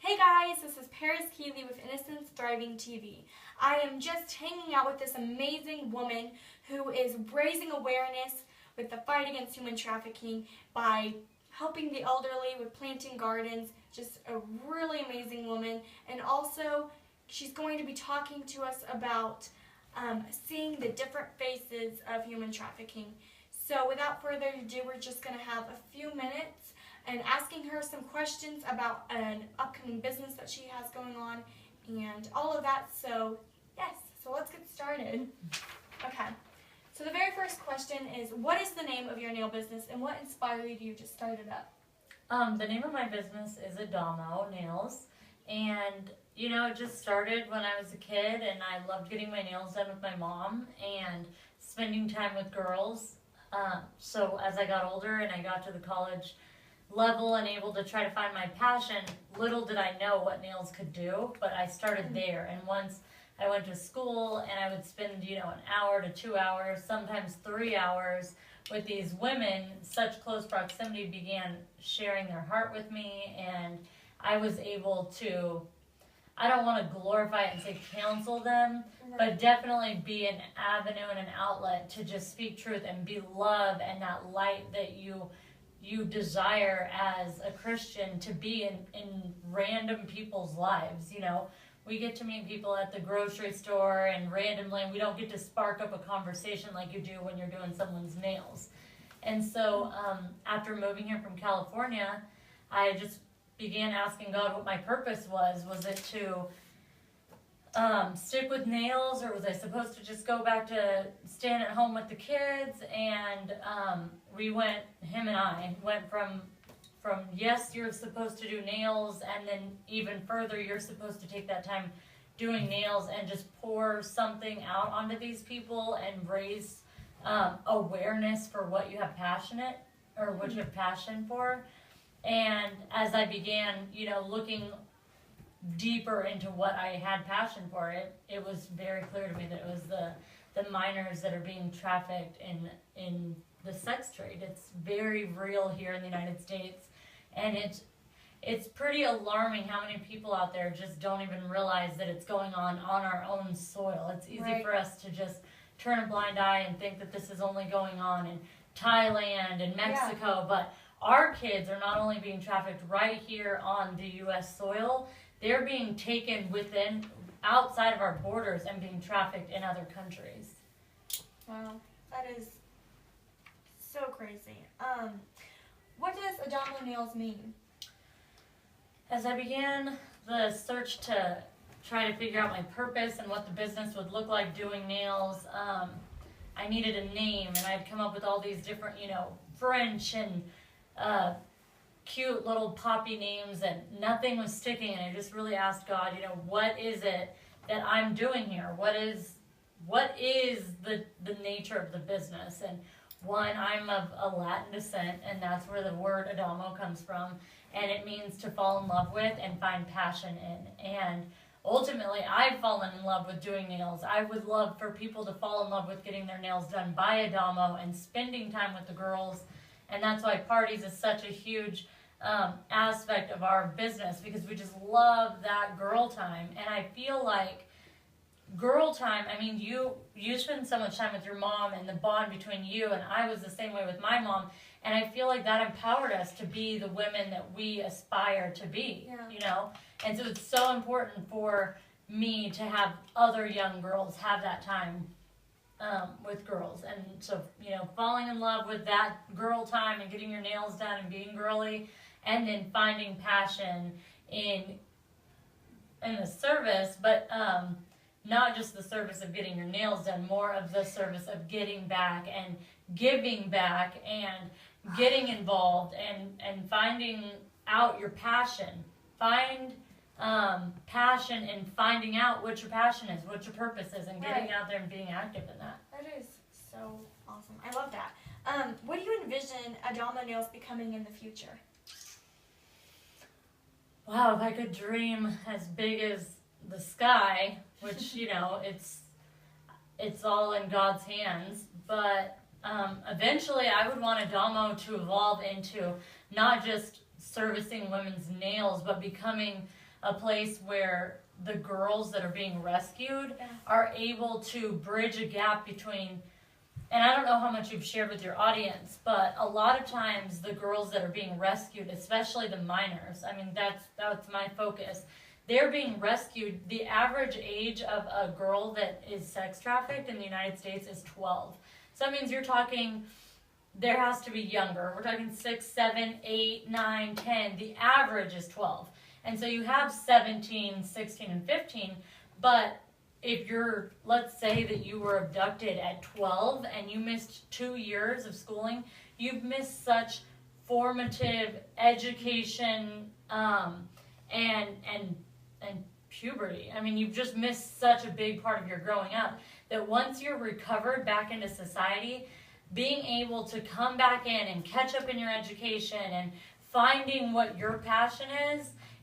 Hey guys, this is Paris Keeley with Innocence Thriving TV. I am just hanging out with this amazing woman who is raising awareness with the fight against human trafficking by helping the elderly with planting gardens. Just a really amazing woman. And also, she's going to be talking to us about seeing the different faces of human trafficking. So without further ado, we're just going to have a few minutes and asking her some questions about an upcoming business that she has going on and all of that. So yes, so let's get started. Okay, so the very first question is, what is the name of your nail business and what inspired you to start it up? The name of my business is Adamo Nails, and it just started when I was a kid, and I loved getting my nails done with my mom and spending time with girls. So as I got older and I got to the college level and able to try to find my passion, little did I know what nails could do, but I started there. And once I went to school and I would spend, an hour to 2 hours, sometimes 3 hours with these women, such close proximity, began sharing their heart with me, and I was able to, I don't want to glorify it and say counsel them, but definitely be an avenue and an outlet to just speak truth and be love and that light that you desire as a Christian to be in random people's lives. We get to meet people at the grocery store and randomly, and we don't get to spark up a conversation like you do when you're doing someone's nails. And so after moving here from California, I just began asking God what my purpose was. Was it to stick with nails, or was I supposed to just go back to staying at home with the kids? And him and I went from yes, you're supposed to do nails, and then even further, you're supposed to take that time doing nails and just pour something out onto these people and raise awareness for what you have what you have passion for. And as I began, looking deeper into what I had passion for, it was very clear to me that it was the minors that are being trafficked in the sex trade. It's very real here in the United States, and it's pretty alarming how many people out there just don't even realize that it's going on our own soil. It's easy for us to just turn a blind eye and think that this is only going on in Thailand and Mexico, but our kids are not only being trafficked right here on the U.S. soil, they're being taken outside of our borders and being trafficked in other countries. Wow, that is so crazy. What does Adamo Nails mean? As I began the search to try to figure out my purpose and what the business would look like doing nails, I needed a name, and I'd come up with all these different, French and cute little poppy names, and nothing was sticking. And I just really asked God, what is it that I'm doing here? What is the nature of the business? And one, I'm of a Latin descent, and that's where the word Adamo comes from, and it means to fall in love with and find passion in. And ultimately, I've fallen in love with doing nails. I would love for people to fall in love with getting their nails done by Adamo and spending time with the girls. And that's why parties is such a huge aspect of our business, because we just love that girl time. And I feel like girl time, you spend so much time with your mom, and the bond between you, and I was the same way with my mom, and I feel like that empowered us to be the women that we aspire to be, And so it's so important for me to have other young girls have that time with girls. And so, falling in love with that girl time and getting your nails done and being girly, and then finding passion in the service, but not just the service of getting your nails done, more of the service of getting back and giving back and getting involved and finding out your passion. Find passion in finding out what your passion is, what your purpose is, and getting out there and being active in that. That is so awesome. I love that. What do you envision Adamo Nails becoming in the future? Wow, if I could dream as big as the sky, which, it's all in God's hands, but eventually I would want Adamo to evolve into not just servicing women's nails, but becoming a place where the girls that are being rescued are able to bridge a gap between, and I don't know how much you've shared with your audience, but a lot of times the girls that are being rescued, especially the minors, I mean, that's my focus. They're being rescued. The average age of a girl that is sex trafficked in the United States is 12. So that means you're talking, there has to be younger. We're talking 6, 7, 8, 9, 10. The average is 12. And so you have 17, 16, and 15, but if you're, let's say that you were abducted at 12 and you missed 2 years of schooling, you've missed such formative education and puberty. I mean, you've just missed such a big part of your growing up that once you're recovered back into society, being able to come back in and catch up in your education and finding what your passion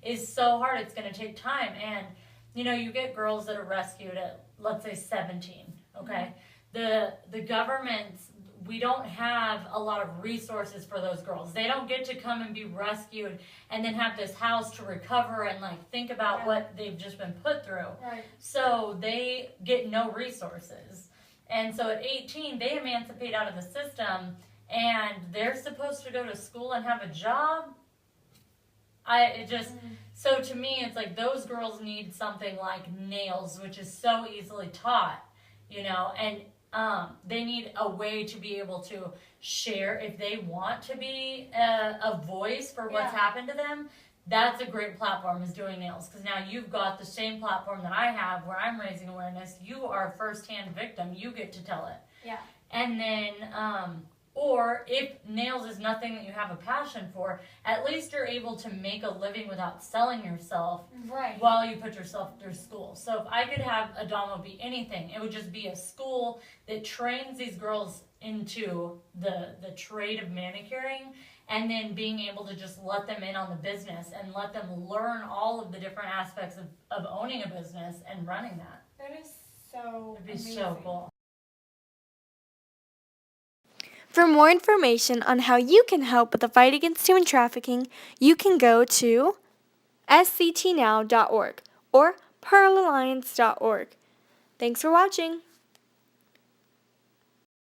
is so hard. It's going to take time. And you know, you get girls that are rescued at, let's say, 17, okay? The governments, we don't have a lot of resources for those girls. They don't get to come and be rescued and then have this house to recover and, like, think about what they've just been put through. Right. So they get no resources. And so at 18, they emancipate out of the system, and they're supposed to go to school and have a job. So to me, it's like those girls need something like nails, which is so easily taught, you know, and they need a way to be able to share if they want to be a voice for what's happened to them. That's a great platform, is doing nails, because now you've got the same platform that I have where I'm raising awareness. You are a first-hand victim. You get to tell it. Yeah. And then, or if nails is nothing that you have a passion for, at least you're able to make a living without selling yourself while you put yourself through school. So if I could have Adamo be anything, it would just be a school that trains these girls into the trade of manicuring, and then being able to just let them in on the business and let them learn all of the different aspects of owning a business and running that. That is so It'd be amazing. so cool. For more information on how you can help with the fight against human trafficking, you can go to sctnow.org or pearlalliance.org. Thanks for watching.